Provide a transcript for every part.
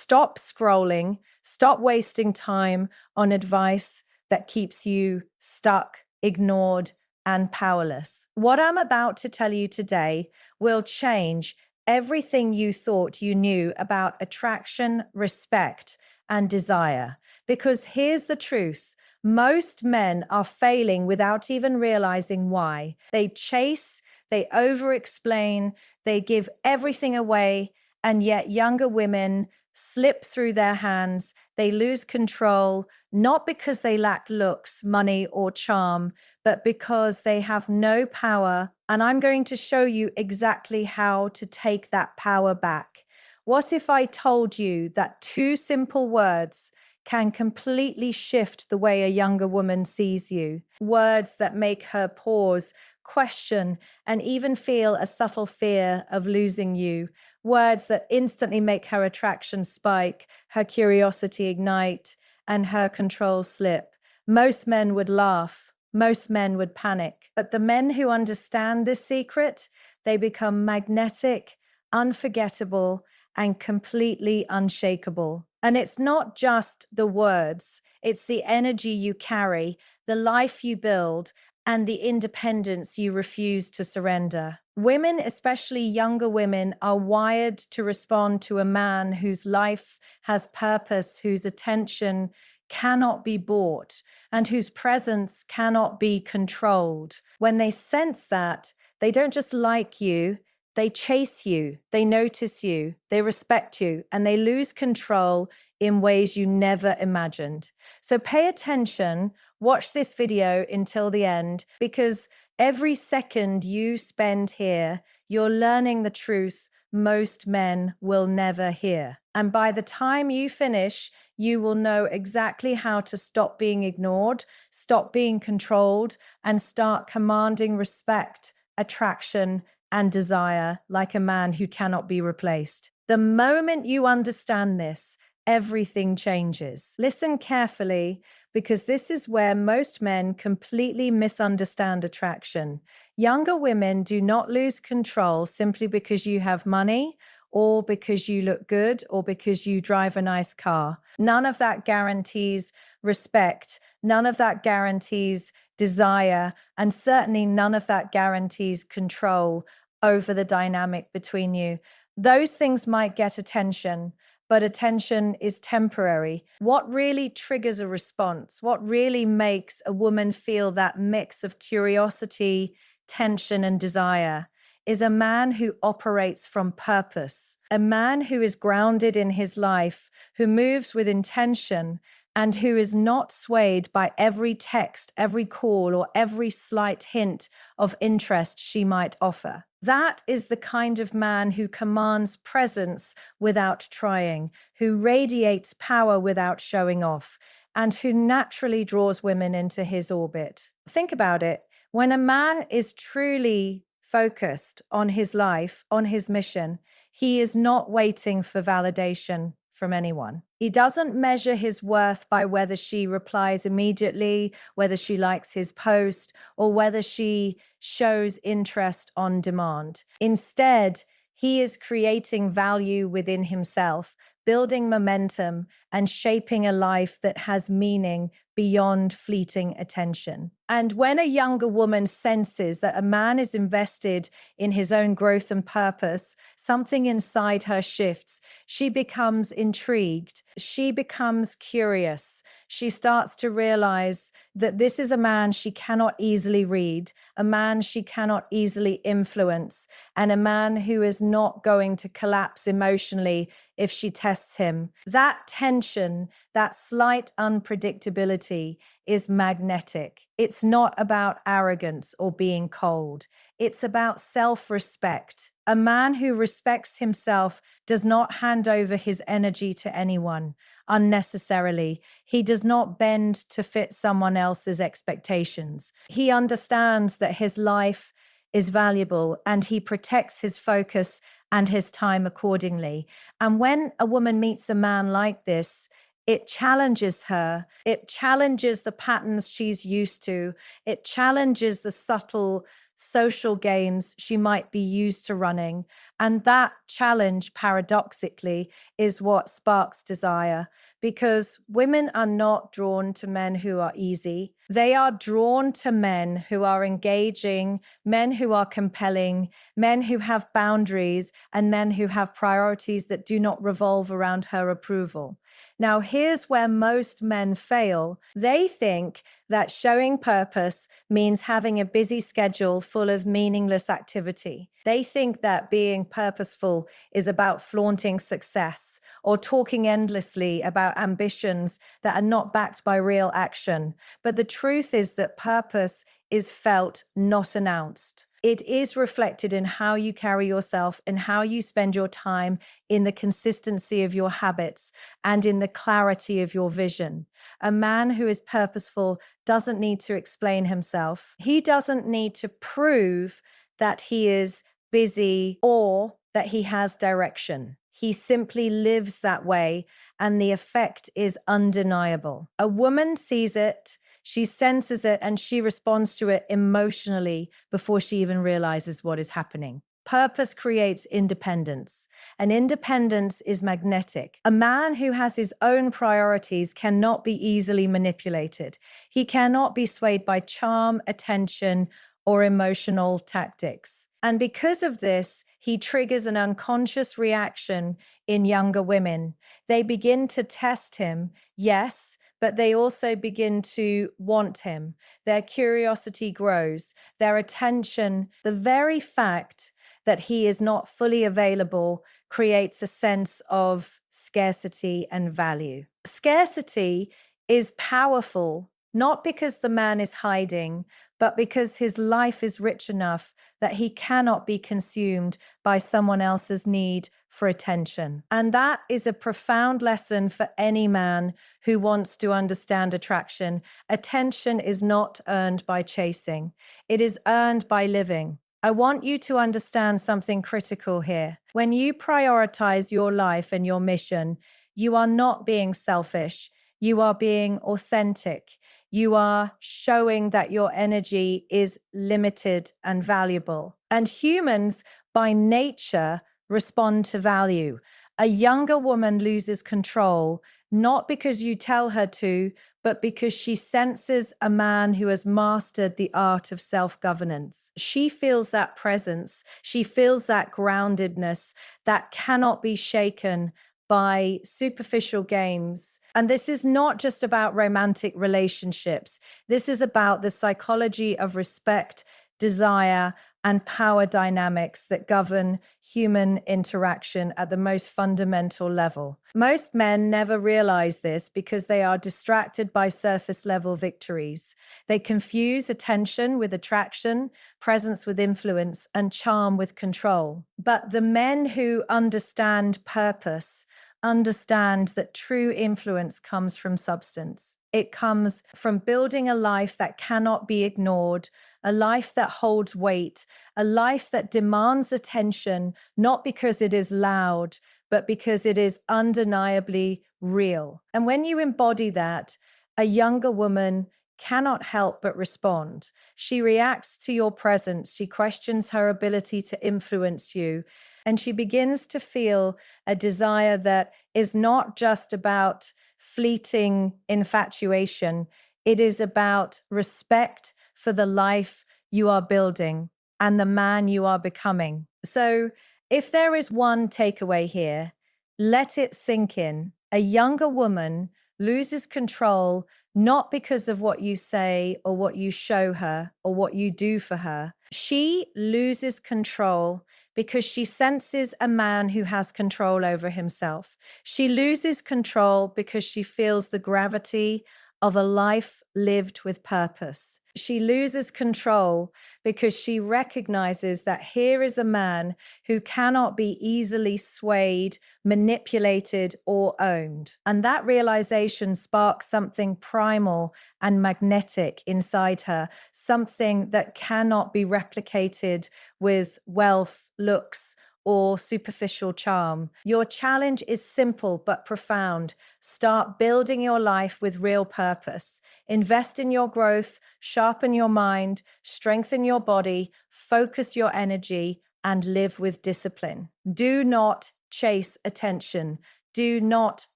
Stop scrolling, stop wasting time on advice that keeps you stuck, ignored, and powerless. What I'm about to tell you today will change everything you thought you knew about attraction, respect, and desire. Because here's the truth. Most men are failing without even realizing why. They chase, they over explain, they give everything away, and yet younger women slip through their hands. They lose control, not because they lack looks, money, or charm, but because they have no power. And I'm going to show you exactly how to take that power back. What if I told you that two simple words can completely shift the way a younger woman sees you? Words that make her pause, question, and even feel a subtle fear of losing you. Words that instantly make her attraction spike, her curiosity ignite, and her control slip. Most men would laugh. Most men would panic. But the men who understand this secret, they become magnetic, unforgettable, and completely unshakable. And it's not just the words, it's the energy you carry, the life you build, and the independence you refuse to surrender. Women, especially younger women, are wired to respond to a man whose life has purpose, whose attention cannot be bought, and whose presence cannot be controlled. When they sense that, they don't just like you, they chase you, they notice you, they respect you, and they lose control in ways you never imagined. So pay attention, watch this video until the end, because every second you spend here, you're learning the truth most men will never hear. And by the time you finish, you will know exactly how to stop being ignored, stop being controlled, and start commanding respect, attraction, and desire like a man who cannot be replaced. The moment you understand this, everything changes. Listen carefully, because this is where most men completely misunderstand attraction. Younger women do not lose control simply because you have money, or because you look good, or because you drive a nice car. None of that guarantees respect. None of that guarantees desire, and certainly none of that guarantees control over the dynamic between you. Those things might get attention, but attention is temporary. What really triggers a response, what really makes a woman feel that mix of curiosity, tension, and desire, is a man who operates from purpose, a man who is grounded in his life, who moves with intention, and who is not swayed by every text, every call, or every slight hint of interest she might offer. That is the kind of man who commands presence without trying, who radiates power without showing off, and who naturally draws women into his orbit. Think about it. When a man is truly focused on his life, on his mission, he is not waiting for validation from anyone. He doesn't measure his worth by whether she replies immediately, whether she likes his post, or whether she shows interest on demand. Instead, he is creating value within himself, building momentum, and shaping a life that has meaning beyond fleeting attention. And when a younger woman senses that a man is invested in his own growth and purpose, something inside her shifts. She becomes intrigued. She becomes curious. She starts to realize that this is a man she cannot easily read, a man she cannot easily influence, and a man who is not going to collapse emotionally if she tests him. That tension, that slight unpredictability is magnetic. It's not about arrogance or being cold. It's about self-respect. A man who respects himself does not hand over his energy to anyone unnecessarily. He does not bend to fit someone else's expectations. He understands that his life is valuable, and he protects his focus and his time accordingly. And when a woman meets a man like this, it challenges her. It challenges the patterns she's used to. It challenges the subtle social games she might be used to running. And that challenge, paradoxically, is what sparks desire, because women are not drawn to men who are easy. They are drawn to men who are engaging, men who are compelling, men who have boundaries, and men who have priorities that do not revolve around her approval. Now, here's where most men fail. They think that showing purpose means having a busy schedule full of meaningless activity. They think that being purposeful is about flaunting success or talking endlessly about ambitions that are not backed by real action. But the truth is that purpose is felt, not announced. It is reflected in how you carry yourself and how you spend your time, in the consistency of your habits and in the clarity of your vision. A man who is purposeful doesn't need to explain himself. He doesn't need to prove that he is busy or that he has direction. He simply lives that way, and the effect is undeniable. A woman sees it, she senses it, and she responds to it emotionally before she even realizes what is happening. Purpose creates independence, and independence is magnetic. A man who has his own priorities cannot be easily manipulated. He cannot be swayed by charm, attention, or emotional tactics. And because of this, he triggers an unconscious reaction in younger women. They begin to test him, yes, but they also begin to want him. Their curiosity grows, their attention, the very fact that he is not fully available creates a sense of scarcity and value. Scarcity is powerful, not because the man is hiding, but because his life is rich enough that he cannot be consumed by someone else's need for attention. And that is a profound lesson for any man who wants to understand attraction. Attention is not earned by chasing, it is earned by living. I want you to understand something critical here. When you prioritize your life and your mission, you are not being selfish. You are being authentic. You are showing that your energy is limited and valuable. And humans, by nature, respond to value. A younger woman loses control, not because you tell her to, but because she senses a man who has mastered the art of self-governance. She feels that presence. She feels that groundedness that cannot be shaken by superficial games. And this is not just about romantic relationships. This is about the psychology of respect, desire, and power dynamics that govern human interaction at the most fundamental level. Most men never realize this because they are distracted by surface level victories. They confuse attention with attraction, presence with influence, and charm with control. But the men who understand purpose understand that true influence comes from substance. It comes from building a life that cannot be ignored, a life that holds weight, a life that demands attention, not because it is loud, but because it is undeniably real. And when you embody that, a younger woman cannot help but respond. She reacts to your presence. She questions her ability to influence you. And she begins to feel a desire that is not just about fleeting infatuation. It is about respect for the life you are building and the man you are becoming. So, if there is one takeaway here, let it sink in. A younger woman loses control not because of what you say or what you show her or what you do for her. She loses control because she senses a man who has control over himself. She loses control because she feels the gravity of a life lived with purpose. She loses control because she recognizes that here is a man who cannot be easily swayed, manipulated, or owned. And that realization sparks something primal and magnetic inside her, something that cannot be replicated with wealth, looks, or superficial charm. Your challenge is simple but profound. Start building your life with real purpose. Invest in your growth, sharpen your mind, strengthen your body, focus your energy, and live with discipline. Do not chase attention. Do not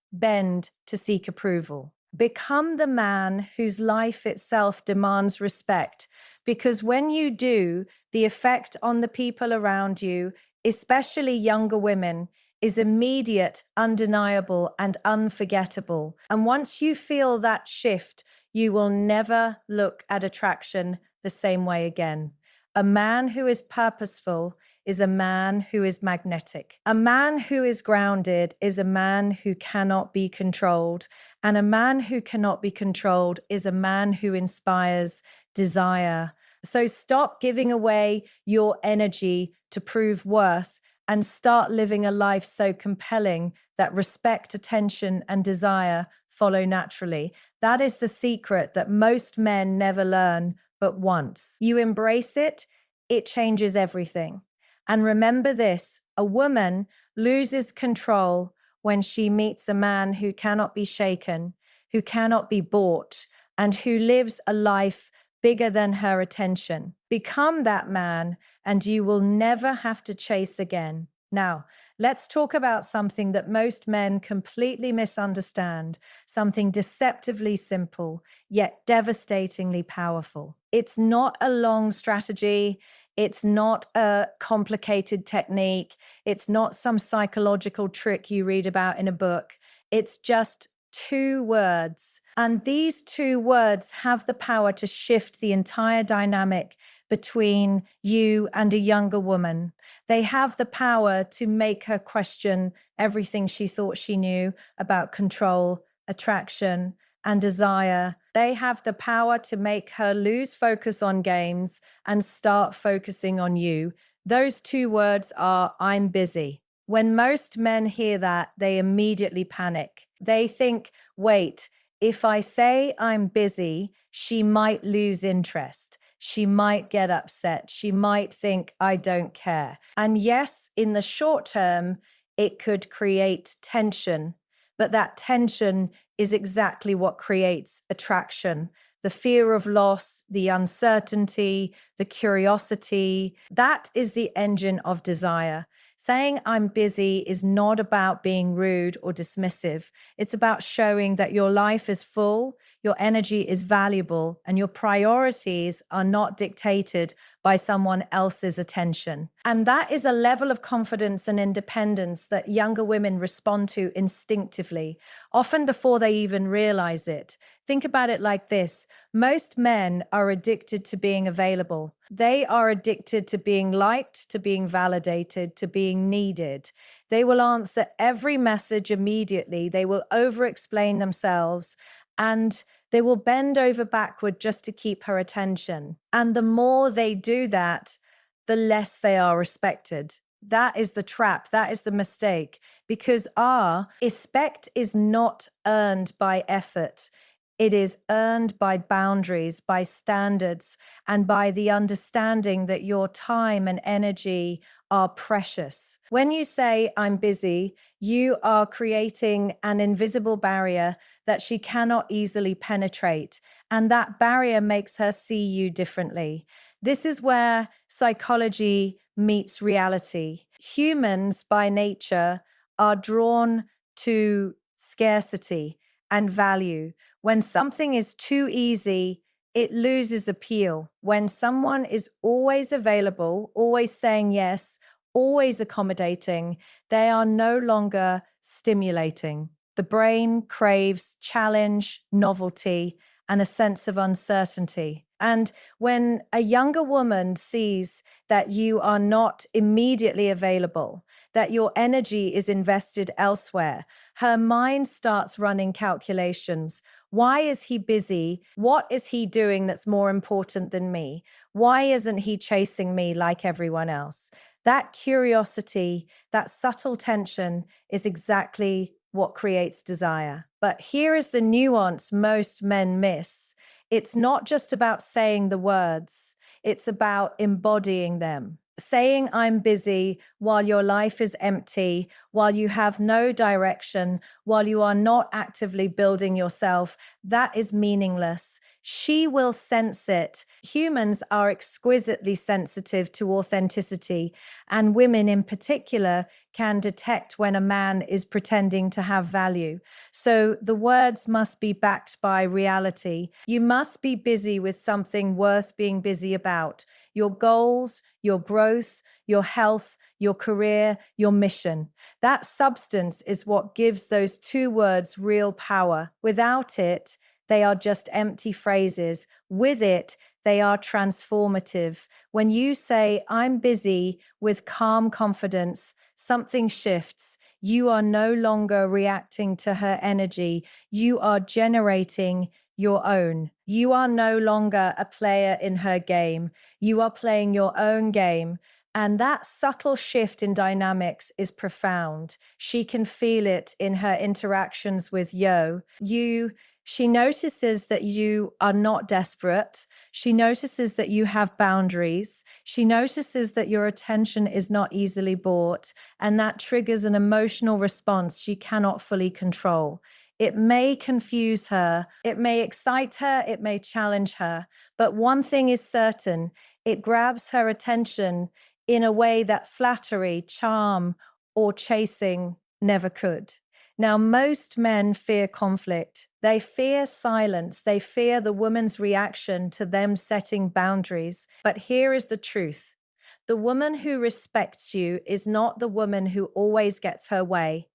bend to seek approval. Become the man whose life itself demands respect, because when you do, the effect on the people around you, especially younger women, is immediate, undeniable, and unforgettable. And once you feel that shift, you will never look at attraction the same way again. A man who is purposeful is a man who is magnetic. A man who is grounded is a man who cannot be controlled. And a man who cannot be controlled is a man who inspires desire. So stop giving away your energy to prove worth and start living a life so compelling that respect, attention, and desire follow naturally. That is the secret that most men never learn, but once you embrace it, it changes everything. And remember this, a woman loses control when she meets a man who cannot be shaken, who cannot be bought, and who lives a life bigger than her attention. Become that man, and you will never have to chase again. Now, let's talk about something that most men completely misunderstand, something deceptively simple, yet devastatingly powerful. It's not a long strategy. It's not a complicated technique. It's not some psychological trick you read about in a book. It's just two words. And these two words have the power to shift the entire dynamic between you and a younger woman. They have the power to make her question everything she thought she knew about control, attraction, and desire. They have the power to make her lose focus on games and start focusing on you. Those two words are, I'm busy. When most men hear that, they immediately panic. They think, wait, if I say I'm busy, she might lose interest. She might get upset. She might think I don't care. And yes, in the short term, it could create tension, but that tension is exactly what creates attraction. The fear of loss, the uncertainty, the curiosity, that is the engine of desire. Saying I'm busy is not about being rude or dismissive. It's about showing that your life is full, your energy is valuable, and your priorities are not dictated by someone else's attention. And that is a level of confidence and independence that younger women respond to instinctively, often before they even realize it. Think about it like this. Most men are addicted to being available. They are addicted to being liked, to being validated, to being needed. They will answer every message immediately. They will over-explain themselves and they will bend over backward just to keep her attention. And the more they do that, the less they are respected. That is the trap. That is the mistake. Because our respect is not earned by effort. It is earned by boundaries, by standards, and by the understanding that your time and energy are precious. When you say, I'm busy, you are creating an invisible barrier that she cannot easily penetrate. And that barrier makes her see you differently. This is where psychology meets reality. Humans, by nature, are drawn to scarcity and value. When something is too easy, it loses appeal. When someone is always available, always saying yes, always accommodating, they are no longer stimulating. The brain craves challenge, novelty, and a sense of uncertainty. And when a younger woman sees that you are not immediately available, that your energy is invested elsewhere, her mind starts running calculations. Why is he busy? What is he doing that's more important than me? Why isn't he chasing me like everyone else? That curiosity, that subtle tension is exactly what creates desire. But here is the nuance most men miss. It's not just about saying the words, it's about embodying them. Saying I'm busy while your life is empty, while you have no direction, while you are not actively building yourself, that is meaningless. She will sense it. Humans are exquisitely sensitive to authenticity, and women in particular can detect when a man is pretending to have value. So the words must be backed by reality. You must be busy with something worth being busy about: your goals, your growth, your health, your career, your mission. That substance is what gives those two words real power. Without it, they are just empty phrases. With it, they are transformative. When you say, I'm busy, with calm confidence, something shifts. You are no longer reacting to her energy. You are generating your own. You are no longer a player in her game. You are playing your own game. And that subtle shift in dynamics is profound. She can feel it in her interactions with Yo. She notices that you are not desperate. She notices that you have boundaries. She notices that your attention is not easily bought, and that triggers an emotional response she cannot fully control. It may confuse her, it may excite her, it may challenge her, but one thing is certain: it grabs her attention in a way that flattery, charm, or chasing never could. Now, most men fear conflict. They fear silence. They fear the woman's reaction to them setting boundaries. But here is the truth: the woman who respects you is not the woman who always gets her way.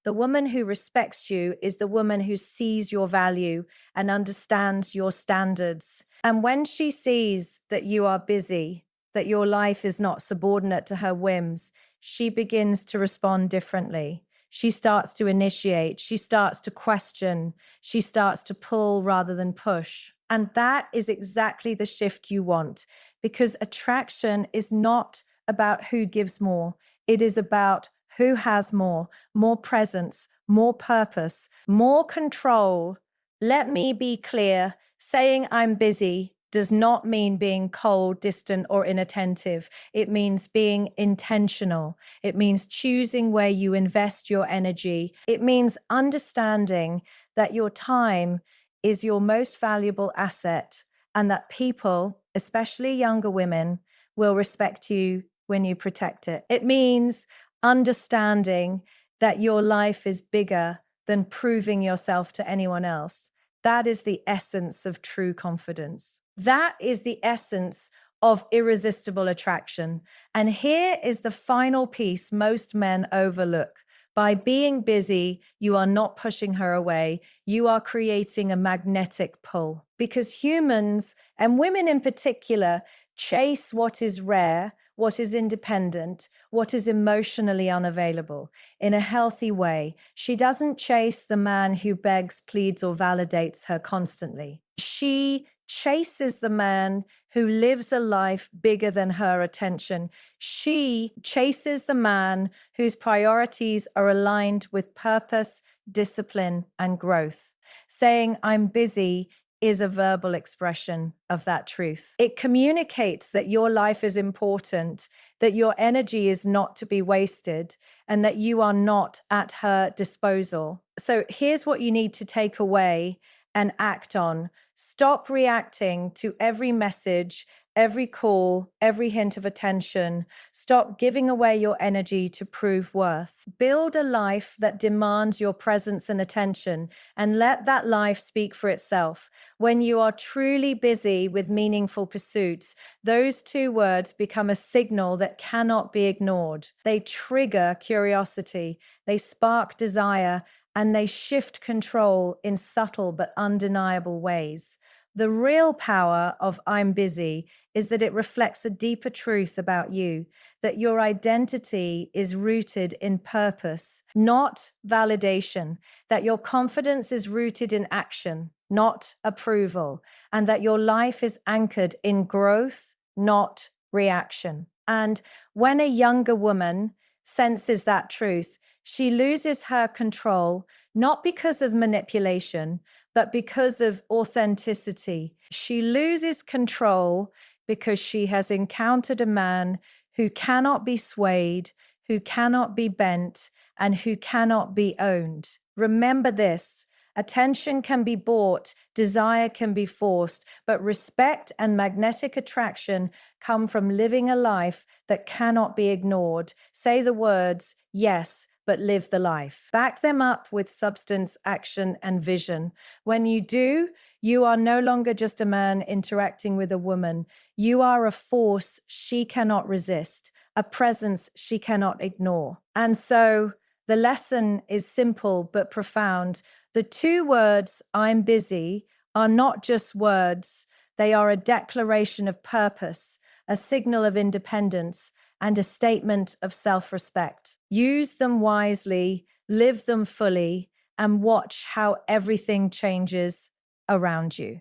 The woman who respects you is the woman who sees your value and understands your standards. And when she sees that you are busy, that your life is not subordinate to her whims, she begins to respond differently. She starts to initiate, she starts to question, she starts to pull rather than push. And that is exactly the shift you want, because attraction is not about who gives more, it is about who has more presence, more purpose, more control. Let me be clear: saying I'm busy does not mean being cold, distant, or inattentive. It means being intentional. It means choosing where you invest your energy. It means understanding that your time is your most valuable asset, and that people, especially younger women, will respect you when you protect it. It means understanding that your life is bigger than proving yourself to anyone else. That is the essence of true confidence. That is the essence of irresistible attraction. And here is the final piece most men overlook. By being busy, you are not pushing her away. You are creating a magnetic pull. Because humans, and women in particular, chase what is rare, what is independent, what is emotionally unavailable, in a healthy way. She doesn't chase the man who begs, pleads, or validates her constantly. She chases the man who lives a life bigger than her attention. She chases the man whose priorities are aligned with purpose, discipline, and growth. Saying, I'm busy, is a verbal expression of that truth. It communicates that your life is important, that your energy is not to be wasted, and that you are not at her disposal. So here's what you need to take away and act on. Stop reacting to every message, every call, every hint of attention. Stop giving away your energy to prove worth. Build a life that demands your presence and attention, and let that life speak for itself. When you are truly busy with meaningful pursuits, those two words become a signal that cannot be ignored. They trigger curiosity, they spark desire, and they shift control in subtle but undeniable ways. The real power of I'm busy is that it reflects a deeper truth about you, that your identity is rooted in purpose, not validation, that your confidence is rooted in action, not approval, and that your life is anchored in growth, not reaction. And when a younger woman senses that truth, she loses her control, not because of manipulation, but because of authenticity. She loses control because she has encountered a man who cannot be swayed, who cannot be bent, and who cannot be owned. Remember this. Attention can be bought, desire can be forced, but respect and magnetic attraction come from living a life that cannot be ignored. Say the words, yes, but live the life. Back them up with substance, action, and vision. When you do, you are no longer just a man interacting with a woman. You are a force she cannot resist, a presence she cannot ignore. And so the lesson is simple but profound. The two words, I'm busy, are not just words. They are a declaration of purpose, a signal of independence, and a statement of self-respect. Use them wisely, live them fully, and watch how everything changes around you.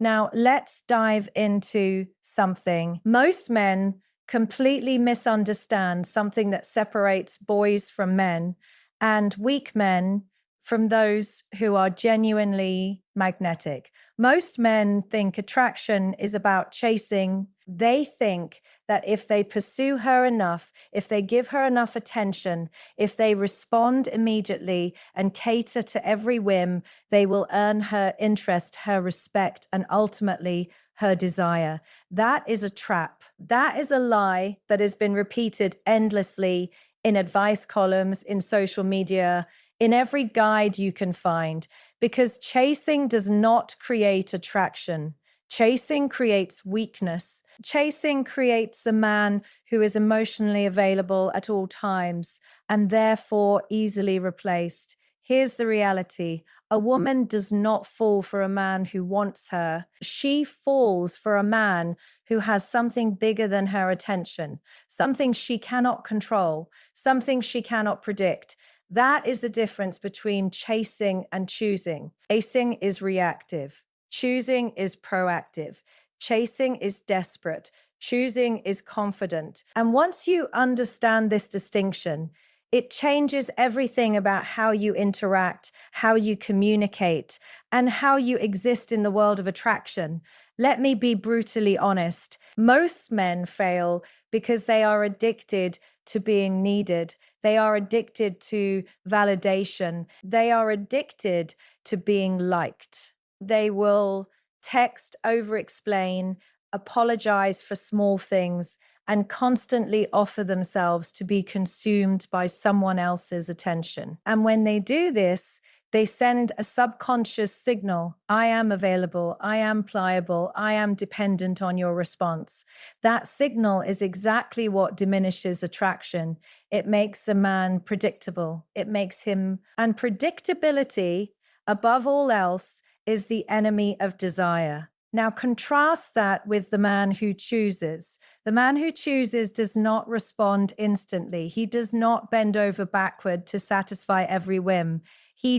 Now, let's dive into something. Most men completely misunderstand something that separates boys from men and weak men from those who are genuinely magnetic. Most men think attraction is about chasing. They think that if they pursue her enough, if they give her enough attention, if they respond immediately and cater to every whim, they will earn her interest, her respect, and ultimately her desire. That is a trap. That is a lie that has been repeated endlessly in advice columns, in social media, in every guide you can find, because chasing does not create attraction. Chasing creates weakness. Chasing creates a man who is emotionally available at all times and therefore easily replaced. Here's the reality. A woman does not fall for a man who wants her. She falls for a man who has something bigger than her attention, something she cannot control, something she cannot predict. That is the difference between chasing and choosing. Chasing is reactive. Choosing is proactive. Chasing is desperate. Choosing is confident. And once you understand this distinction, it changes everything about how you interact, how you communicate, and how you exist in the world of attraction. Let me be brutally honest. Most men fail because they are addicted to being needed. They are addicted to validation. They are addicted to being liked. They will text, over-explain, apologize for small things, and constantly offer themselves to be consumed by someone else's attention. And when they do this, they send a subconscious signal. I am available. I am pliable. I am dependent on your response. That signal is exactly what diminishes attraction. It makes a man predictable. It makes him, and predictability, above all else, is the enemy of desire. Now, contrast that with the man who chooses. The man who chooses does not respond instantly. He does not bend over backward to satisfy every whim. He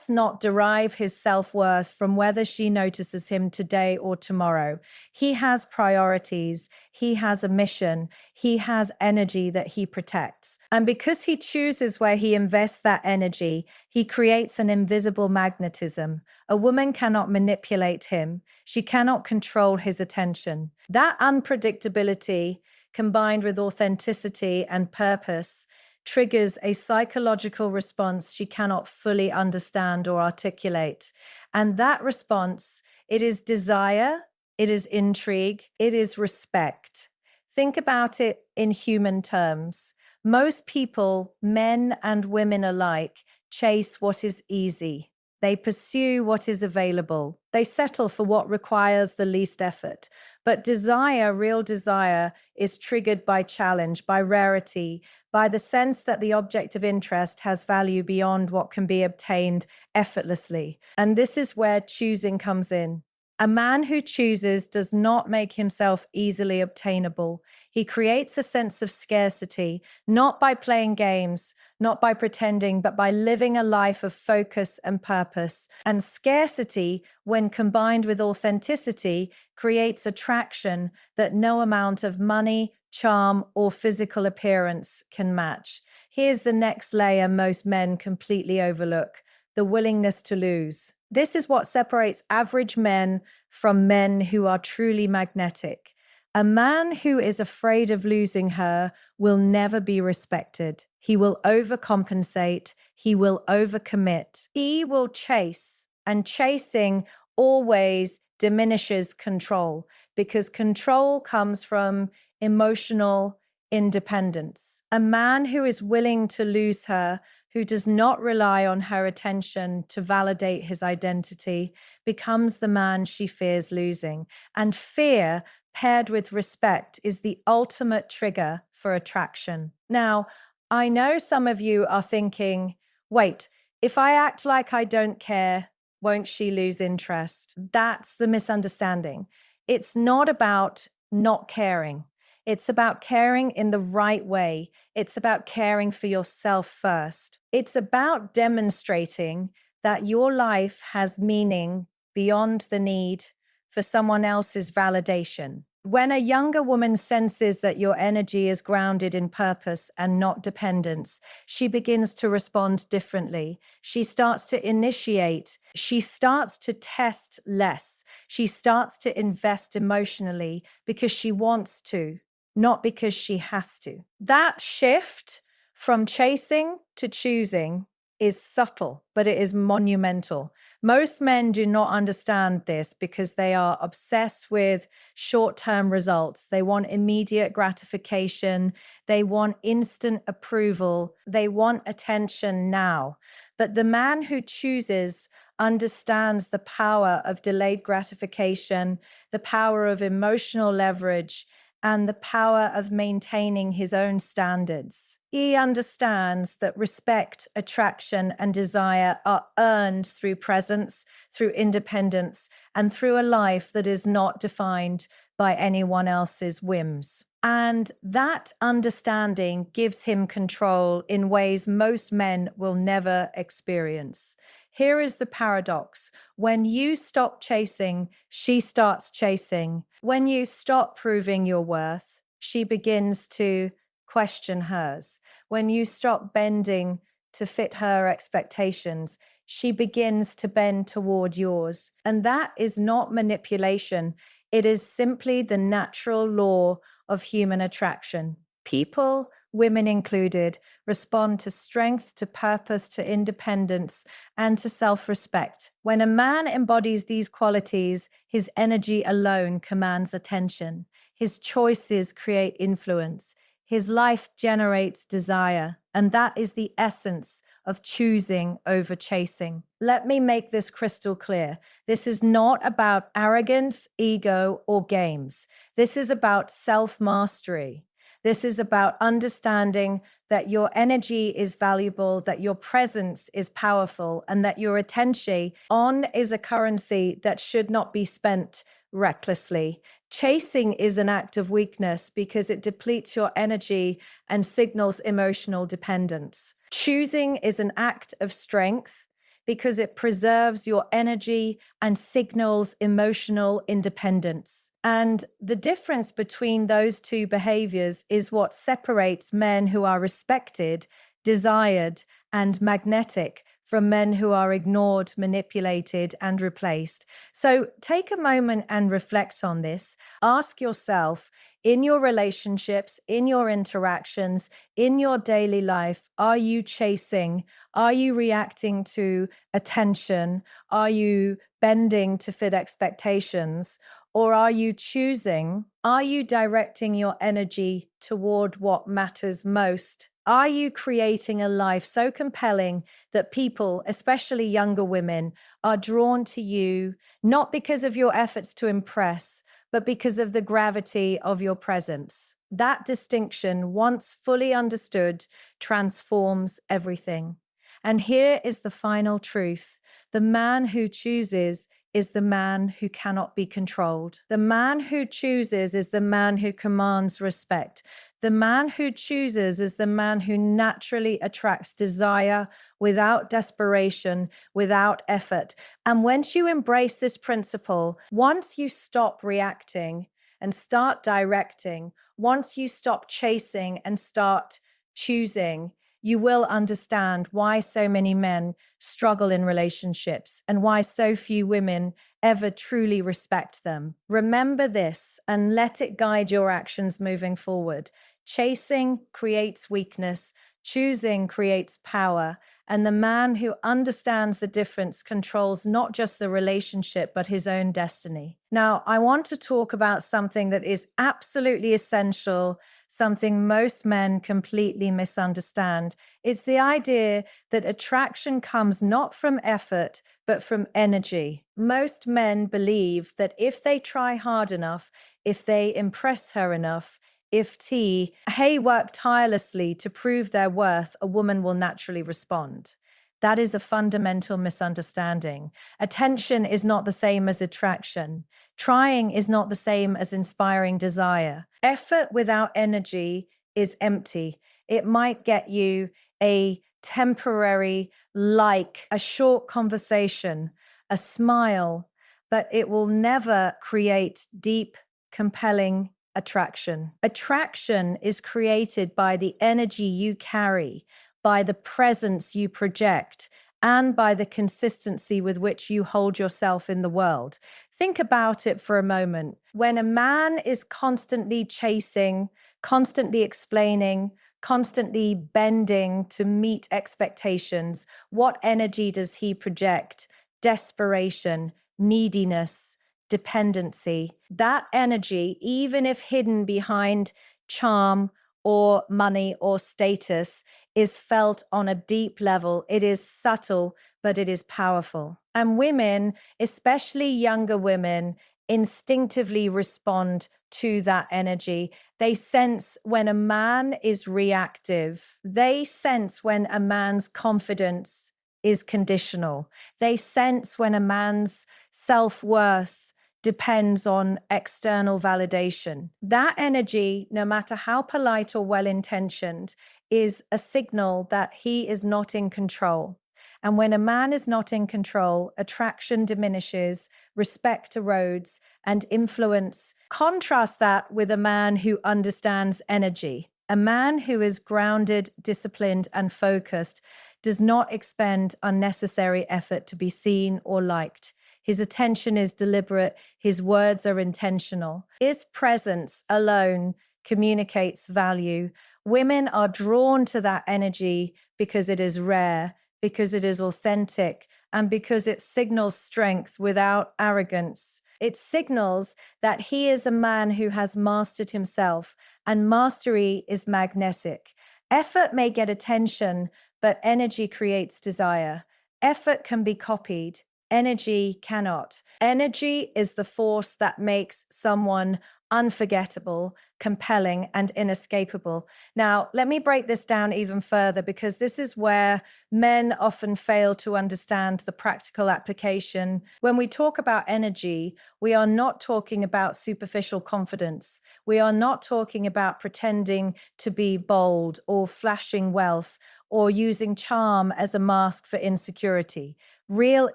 not derive his self-worth from whether she notices him today or tomorrow. He has priorities. He has a mission. He has energy that he protects. And because he chooses where he invests that energy, he creates an invisible magnetism. A woman cannot manipulate him. She cannot control his attention. That unpredictability, combined with authenticity and purpose, triggers a psychological response she cannot fully understand or articulate. And that response, it is desire, it is intrigue, it is respect. Think about it in human terms. Most people, men and women alike, chase what is easy. They pursue what is available. They settle for what requires the least effort. But desire, real desire, is triggered by challenge, by rarity, by the sense that the object of interest has value beyond what can be obtained effortlessly. And this is where choosing comes in. A man who chooses does not make himself easily obtainable. He creates a sense of scarcity, not by playing games, not by pretending, but by living a life of focus and purpose. And scarcity, when combined with authenticity, creates attraction that no amount of money, charm, or physical appearance can match. Here's the next layer most men completely overlook: the willingness to lose. This is what separates average men from men who are truly magnetic. A man who is afraid of losing her will never be respected. He will overcompensate. He will overcommit. He will chase, and chasing always diminishes control because control comes from emotional independence. A man who is willing to lose her, who does not rely on her attention to validate his identity, becomes the man she fears losing. And fear, paired with respect, is the ultimate trigger for attraction. Now, I know some of you are thinking, wait, if I act like I don't care, won't she lose interest? That's the misunderstanding. It's not about not caring. It's about caring in the right way. It's about caring for yourself first. It's about demonstrating that your life has meaning beyond the need for someone else's validation. When a younger woman senses that your energy is grounded in purpose and not dependence, she begins to respond differently. She starts to initiate. She starts to test less. She starts to invest emotionally because she wants to, not because she has to. That shift from chasing to choosing is subtle, but it is monumental. Most men do not understand this because they are obsessed with short-term results. They want immediate gratification. They want instant approval. They want attention now. But the man who chooses understands the power of delayed gratification, the power of emotional leverage, and the power of maintaining his own standards. He understands that respect, attraction, and desire are earned through presence, through independence, and through a life that is not defined by anyone else's whims. And that understanding gives him control in ways most men will never experience. Here is the paradox. When you stop chasing, she starts chasing. When you stop proving your worth, she begins to question hers. When you stop bending to fit her expectations, she begins to bend toward yours. And that is not manipulation. It is simply the natural law of human attraction. People, women included, respond to strength, to purpose, to independence, and to self-respect. When a man embodies these qualities, his energy alone commands attention. His choices create influence. His life generates desire, and that is the essence of choosing over chasing. Let me make this crystal clear. This is not about arrogance, ego, or games. This is about self-mastery. This is about understanding that your energy is valuable, that your presence is powerful, and that your attention on is a currency that should not be spent recklessly. Chasing is an act of weakness because it depletes your energy and signals emotional dependence. Choosing is an act of strength because it preserves your energy and signals emotional independence. And the difference between those two behaviors is what separates men who are respected, desired, and magnetic from men who are ignored, manipulated, and replaced. So take a moment and reflect on this. Ask yourself, in your relationships, in your interactions, in your daily life, are you chasing? Are you reacting to attention? Are you bending to fit expectations? Or are you choosing? Are you directing your energy toward what matters most? Are you creating a life so compelling that people, especially younger women, are drawn to you, not because of your efforts to impress, but because of the gravity of your presence? That distinction, once fully understood, transforms everything. And here is the final truth. The man who chooses is the man who cannot be controlled. The man who chooses is the man who commands respect. The man who chooses is the man who naturally attracts desire without desperation, without effort. And once you embrace this principle, once you stop reacting and start directing, once you stop chasing and start choosing, you will understand why so many men struggle in relationships and why so few women ever truly respect them. Remember this and let it guide your actions moving forward. Chasing creates weakness, choosing creates power, and the man who understands the difference controls not just the relationship, but his own destiny. Now, I want to talk about something that is absolutely essential, something most men completely misunderstand. It's the idea that attraction comes not from effort, but from energy. Most men believe that if they try hard enough, if they impress her enough, if Hay work tirelessly to prove their worth, a woman will naturally respond. That is a fundamental misunderstanding. Attention is not the same as attraction. Trying is not the same as inspiring desire. Effort without energy is empty. It might get you a temporary, like a short conversation, a smile, but it will never create deep, compelling attraction. Attraction is created by the energy you carry, by the presence you project, and by the consistency with which you hold yourself in the world. Think about it for a moment. When a man is constantly chasing, constantly explaining, constantly bending to meet expectations, what energy does he project? Desperation, neediness, dependency. That energy, even if hidden behind charm or money or status, is felt on a deep level. It is subtle, but it is powerful. And women, especially younger women, instinctively respond to that energy. They sense when a man is reactive. They sense when a man's confidence is conditional. They sense when a man's self-worth depends on external validation. That energy, no matter how polite or well-intentioned, is a signal that he is not in control. And when a man is not in control, attraction diminishes, respect erodes, and influence. Contrast that with a man who understands energy. A man who is grounded, disciplined, and focused does not expend unnecessary effort to be seen or liked. His attention is deliberate. His words are intentional. His presence alone communicates value. Women are drawn to that energy because it is rare, because it is authentic, and because it signals strength without arrogance. It signals that he is a man who has mastered himself, and mastery is magnetic. Effort may get attention, but energy creates desire. Effort can be copied. Energy cannot. Energy is the force that makes someone unforgettable, compelling, and inescapable. Now, let me break this down even further because this is where men often fail to understand the practical application. When we talk about energy, we are not talking about superficial confidence. We are not talking about pretending to be bold or flashing wealth or using charm as a mask for insecurity. Real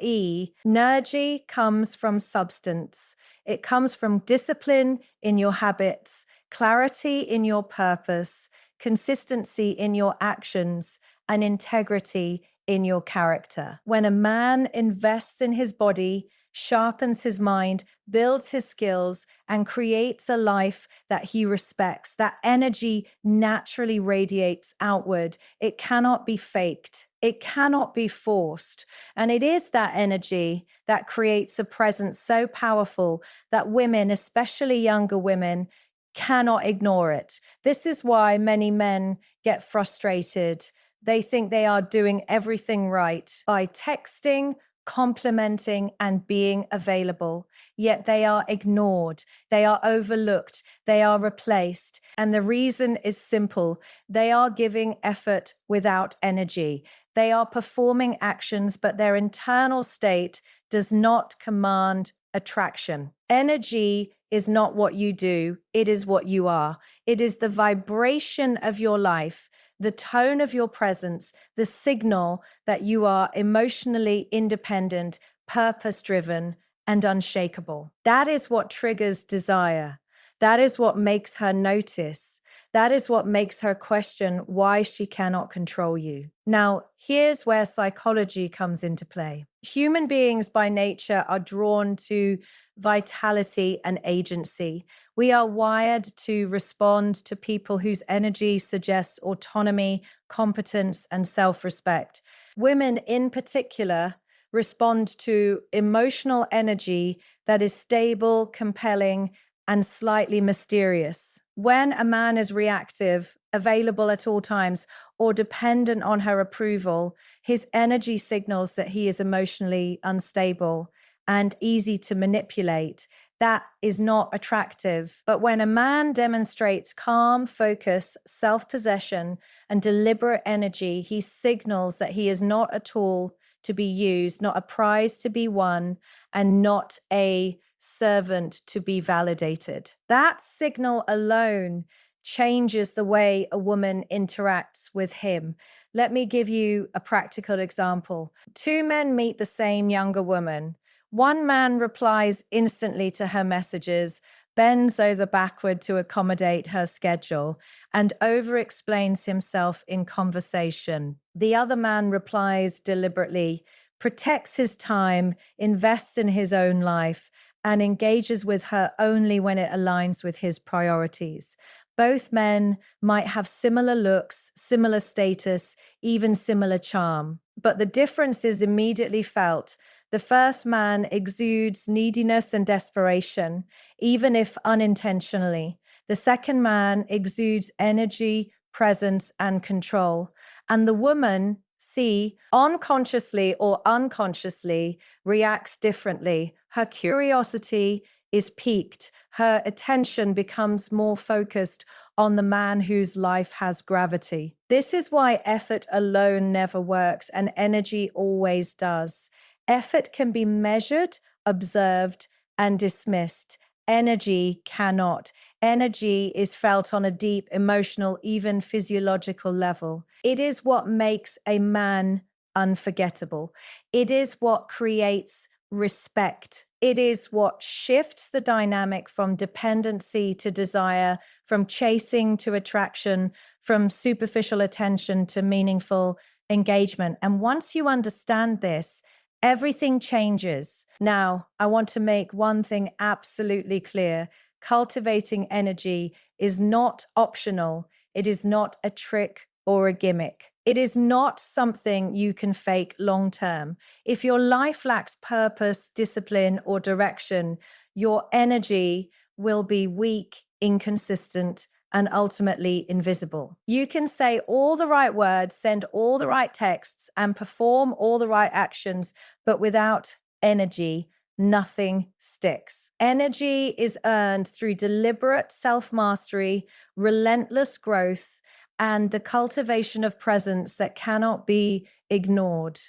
energy comes from substance. It comes from discipline in your habits, clarity in your purpose, consistency in your actions, and integrity in your character. When a man invests in his body, sharpens his mind, builds his skills, and creates a life that he respects, that energy naturally radiates outward. It cannot be faked. It cannot be forced. And it is that energy that creates a presence so powerful that women, especially younger women, cannot ignore it. This is why many men get frustrated. They think they are doing everything right by texting, complimenting, and being available, yet they are ignored, they are overlooked, they are replaced. And the reason is simple. They are giving effort without energy. They are performing actions, but their internal state does not command attraction. Energy is not what you do, it is what you are. It is the vibration of your life, the tone of your presence, the signal that you are emotionally independent, purpose-driven, and unshakable. That is what triggers desire. That is what makes her notice. That is what makes her question why she cannot control you. Now, here's where psychology comes into play. Human beings by nature are drawn to vitality and agency. We are wired to respond to people whose energy suggests autonomy, competence, and self respect. Women, in particular, respond to emotional energy that is stable, compelling, and slightly mysterious. When a man is reactive, available at all times, or dependent on her approval, his energy signals that he is emotionally unstable and easy to manipulate. That is not attractive. But when a man demonstrates calm, focus, self possession, and deliberate energy, he signals that he is not a tool to be used, not a prize to be won, and not a servant to be validated. That signal alone changes the way a woman interacts with him. Let me give you a practical example. Two men meet the same younger woman. One man replies instantly to her messages, bends over backward to accommodate her schedule, and over explains himself in conversation. The other man replies deliberately, protects his time, invests in his own life, and engages with her only when it aligns with his priorities. Both men might have similar looks, similar status, even similar charm, but the difference is immediately felt. The first man exudes neediness and desperation, even if unintentionally. The second man exudes energy, presence, and control. And the woman, see, unconsciously or unconsciously, reacts differently. Her curiosity is piqued. Her attention becomes more focused on the man whose life has gravity. This is why effort alone never works and energy always does. Effort can be measured, observed, and dismissed. Energy cannot. Energy is felt on a deep emotional, even physiological level. It is what makes a man unforgettable. It is what creates respect. It is what shifts the dynamic from dependency to desire, from chasing to attraction, from superficial attention to meaningful engagement. And once you understand this, everything changes. Now, I want to make one thing absolutely clear. Cultivating energy is not optional. It is not a trick or a gimmick. It is not something you can fake long term. If your life lacks purpose, discipline, or direction, your energy will be weak, inconsistent, and ultimately invisible. You can say all the right words, send all the right texts, and perform all the right actions, but without energy, nothing sticks. Energy is earned through deliberate self mastery, relentless growth, and the cultivation of presence that cannot be ignored.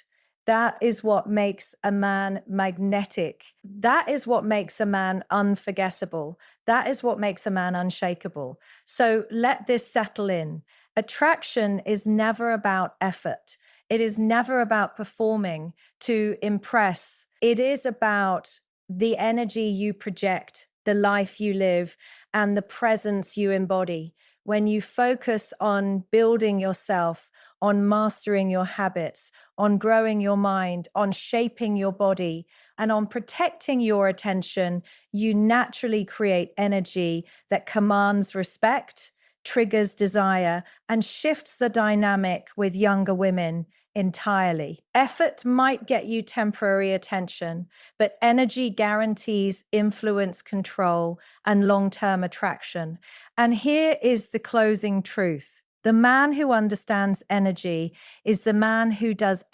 That is what makes a man magnetic. That is what makes a man unforgettable. That is what makes a man unshakable. So let this settle in. Attraction is never about effort. It is never about performing to impress. It is about the energy you project, the life you live, and the presence you embody. When you focus on building yourself, on mastering your habits, on growing your mind, on shaping your body, and on protecting your attention, you naturally create energy that commands respect, triggers desire, and shifts the dynamic with younger women entirely. Effort might get you temporary attention, but energy guarantees influence, control, and long-term attraction. And here is the closing truth. The man who understands energy is the man who does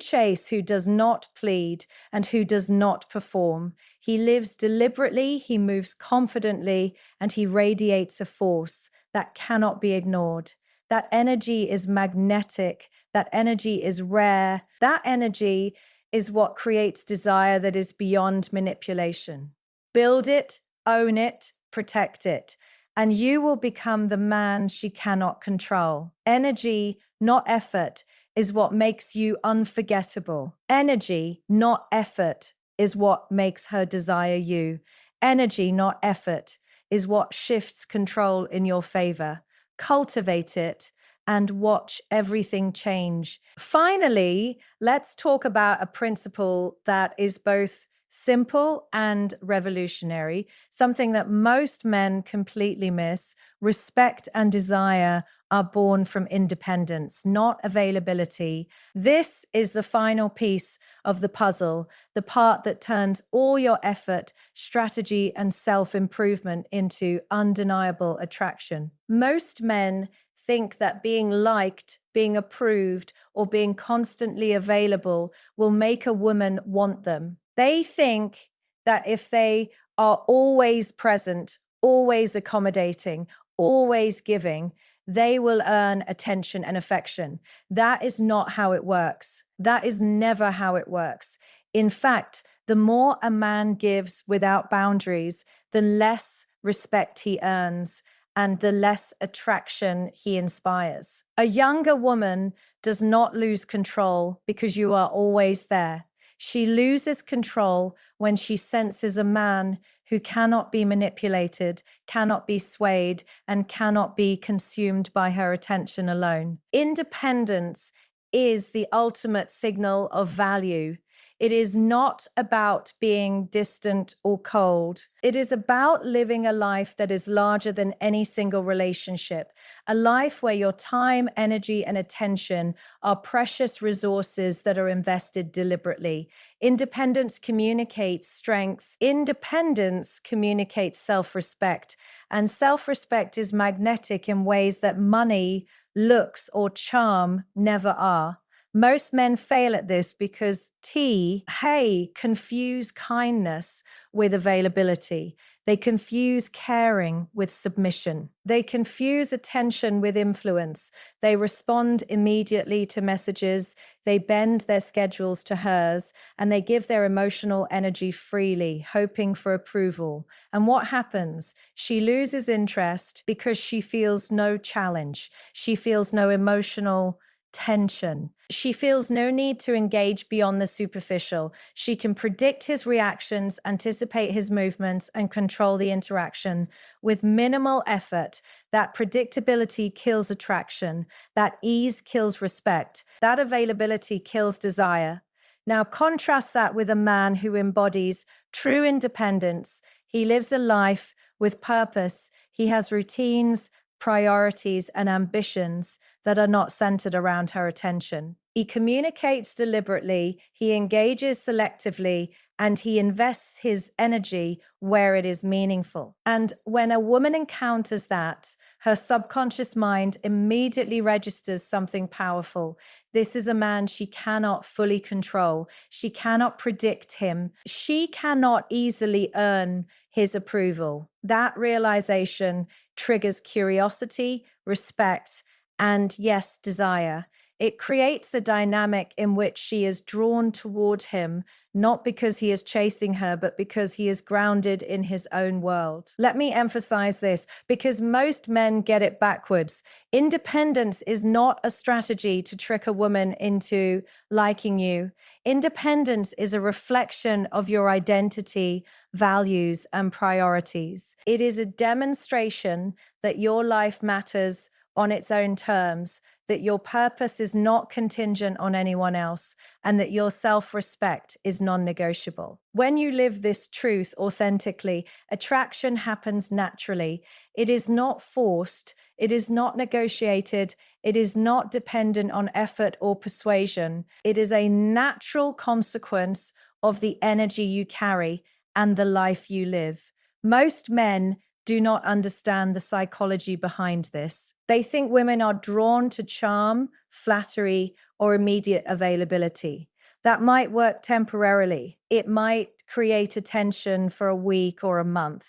chase, who does not plead, and who does not perform. He lives deliberately, he moves confidently, and he radiates a force that cannot be ignored. That energy is magnetic. That energy is rare. That energy is what creates desire that is beyond manipulation. Build it, own it, protect it, and you will become the man she cannot control. Energy, not effort, is what makes you unforgettable. Energy, not effort, is what makes her desire you. Energy, not effort, is what shifts control in your favor. Cultivate it and watch everything change. Finally, let's talk about a principle that is both simple and revolutionary, something that most men completely miss. Respect and desire are born from independence, not availability. This is the final piece of the puzzle, the part that turns all your effort, strategy, and self improvement into undeniable attraction. Most men think that being liked, being approved, or being constantly available will make a woman want them. They think that if they are always present, always accommodating, always giving, they will earn attention and affection. That is not how it works. That is never how it works. In fact, the more a man gives without boundaries, the less respect he earns and the less attraction he inspires. A younger woman does not lose control because you are always there. She loses control when she senses a man who cannot be manipulated, cannot be swayed, and cannot be consumed by her attention alone. Independence is the ultimate signal of value. It is not about being distant or cold. It is about living a life that is larger than any single relationship, a life where your time, energy, and attention are precious resources that are invested deliberately. Independence communicates strength. Independence communicates self-respect. And self-respect is magnetic in ways that money, looks, or charm never are. Most men fail at this because confuse kindness with availability. They confuse caring with submission. They confuse attention with influence. They respond immediately to messages. They bend their schedules to hers, and they give their emotional energy freely, hoping for approval. And what happens? She loses interest because she feels no challenge. She feels no emotional tension. She feels no need to engage beyond the superficial. She can predict his reactions, anticipate his movements, and control the interaction with minimal effort. That predictability kills attraction. That ease kills respect. That availability kills desire. Now, contrast that with a man who embodies true independence. He lives a life with purpose. He has routines, priorities, and ambitions that are not centered around her attention. He communicates deliberately, he engages selectively, and he invests his energy where it is meaningful. And when a woman encounters that, her subconscious mind immediately registers something powerful. This is a man she cannot fully control. She cannot predict him. She cannot easily earn his approval. That realization triggers curiosity, respect, and yes, desire. It creates a dynamic in which she is drawn toward him, not because he is chasing her, but because he is grounded in his own world. Let me emphasize this because most men get it backwards. Independence is not a strategy to trick a woman into liking you. Independence is a reflection of your identity, values, and priorities. It is a demonstration that your life matters on its own terms, that your purpose is not contingent on anyone else, and that your self-respect is non-negotiable. When you live this truth authentically, attraction happens naturally. It is not forced, it is not negotiated, it is not dependent on effort or persuasion. It is a natural consequence of the energy you carry and the life you live. Most men do not understand the psychology behind this. They think women are drawn to charm, flattery, or immediate availability. That might work temporarily. It might create attention for a week or a month.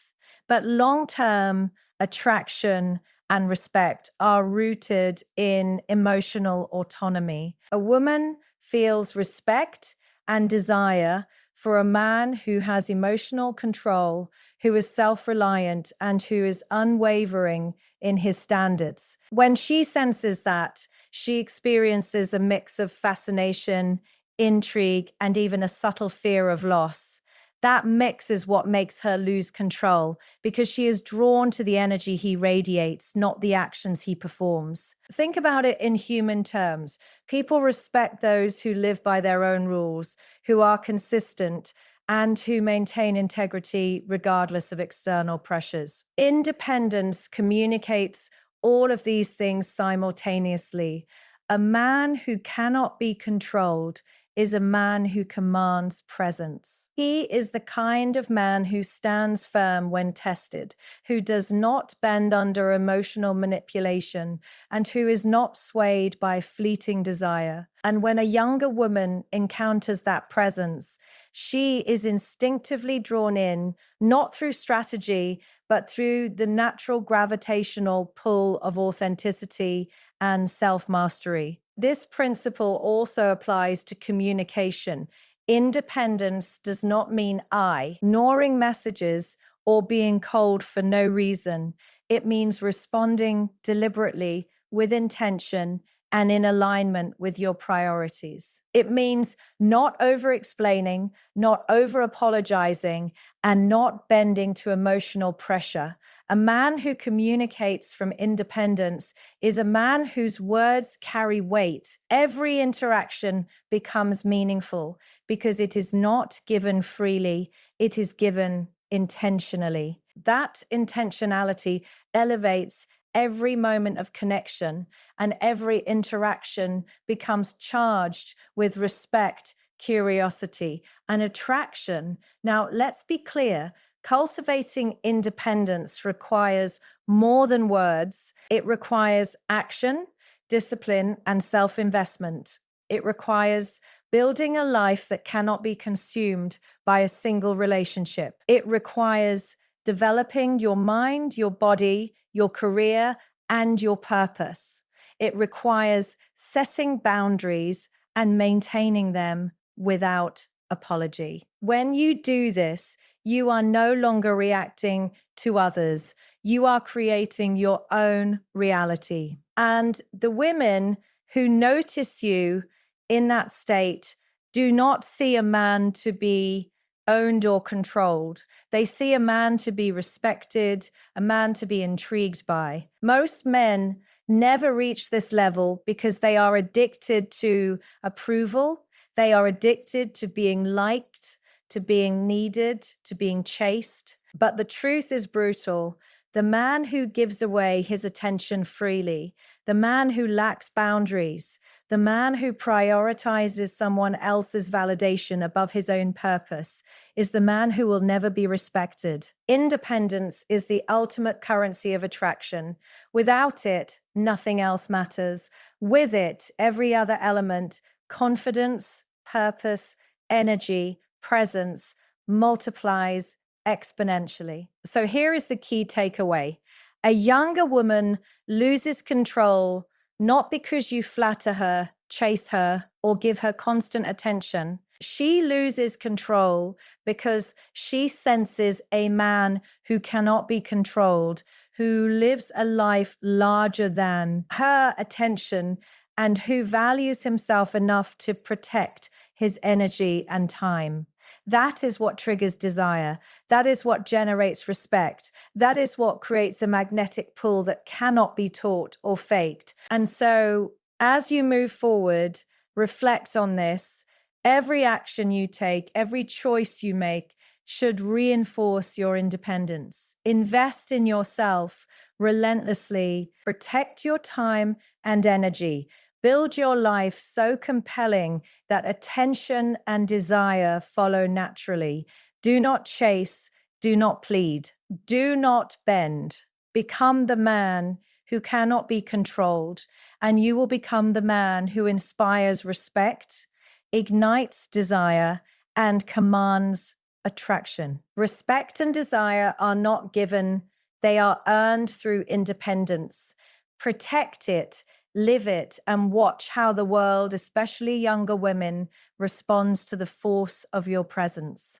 But long-term attraction and respect are rooted in emotional autonomy. A woman feels respect and desire for a man who has emotional control, who is self-reliant, and who is unwavering in his standards. When she senses that, she experiences a mix of fascination, intrigue, and even a subtle fear of loss. That mix is what makes her lose control because she is drawn to the energy he radiates, not the actions he performs. Think about it in human terms. People respect those who live by their own rules, who are consistent, and who maintain integrity regardless of external pressures. Independence communicates all of these things simultaneously. A man who cannot be controlled is a man who commands presence. He is the kind of man who stands firm when tested, who does not bend under emotional manipulation, and who is not swayed by fleeting desire. And when a younger woman encounters that presence, she is instinctively drawn in, not through strategy, but through the natural gravitational pull of authenticity and self mastery. This principle also applies to communication. Independence does not mean ignoring messages or being cold for no reason. It means responding deliberately with intention and in alignment with your priorities. It means not over explaining, not over apologizing, and not bending to emotional pressure. A man who communicates from independence is a man whose words carry weight. Every interaction becomes meaningful because it is not given freely, it is given intentionally. That intentionality elevates every moment of connection, and every interaction becomes charged with respect, curiosity, and attraction. Now, let's be clear. Cultivating independence requires more than words. It requires action, discipline, and self investment. It requires building a life that cannot be consumed by a single relationship. It requires developing your mind, your body, your career, and your purpose. It requires setting boundaries and maintaining them without apology. When you do this, you are no longer reacting to others. You are creating your own reality. And the women who notice you in that state do not see a man to be owned or controlled. They see a man to be respected, a man to be intrigued by. Most men never reach this level because they are addicted to approval. They are addicted to being liked, to being needed, to being chased. But the truth is brutal. The man who gives away his attention freely, the man who lacks boundaries, the man who prioritizes someone else's validation above his own purpose is the man who will never be respected. Independence is the ultimate currency of attraction. Without it, nothing else matters. With it, every other element, confidence, purpose, energy, presence, multiplies exponentially. So here is the key takeaway. A younger woman loses control not because you flatter her, chase her, or give her constant attention. She loses control because she senses a man who cannot be controlled, who lives a life larger than her attention, and who values himself enough to protect his energy and time. That is what triggers desire. That is what generates respect. That is what creates a magnetic pull that cannot be taught or faked. And so, as you move forward, reflect on this. Every action you take, every choice you make should reinforce your independence. Invest in yourself relentlessly. Protect your time and energy. Build your life so compelling that attention and desire follow naturally. Do not chase, do not plead, do not bend. Become the man who cannot be controlled, and you will become the man who inspires respect, ignites desire, and commands attraction. Respect and desire are not given, they are earned through independence. Protect it, live it, and watch how the world, especially younger women, responds to the force of your presence.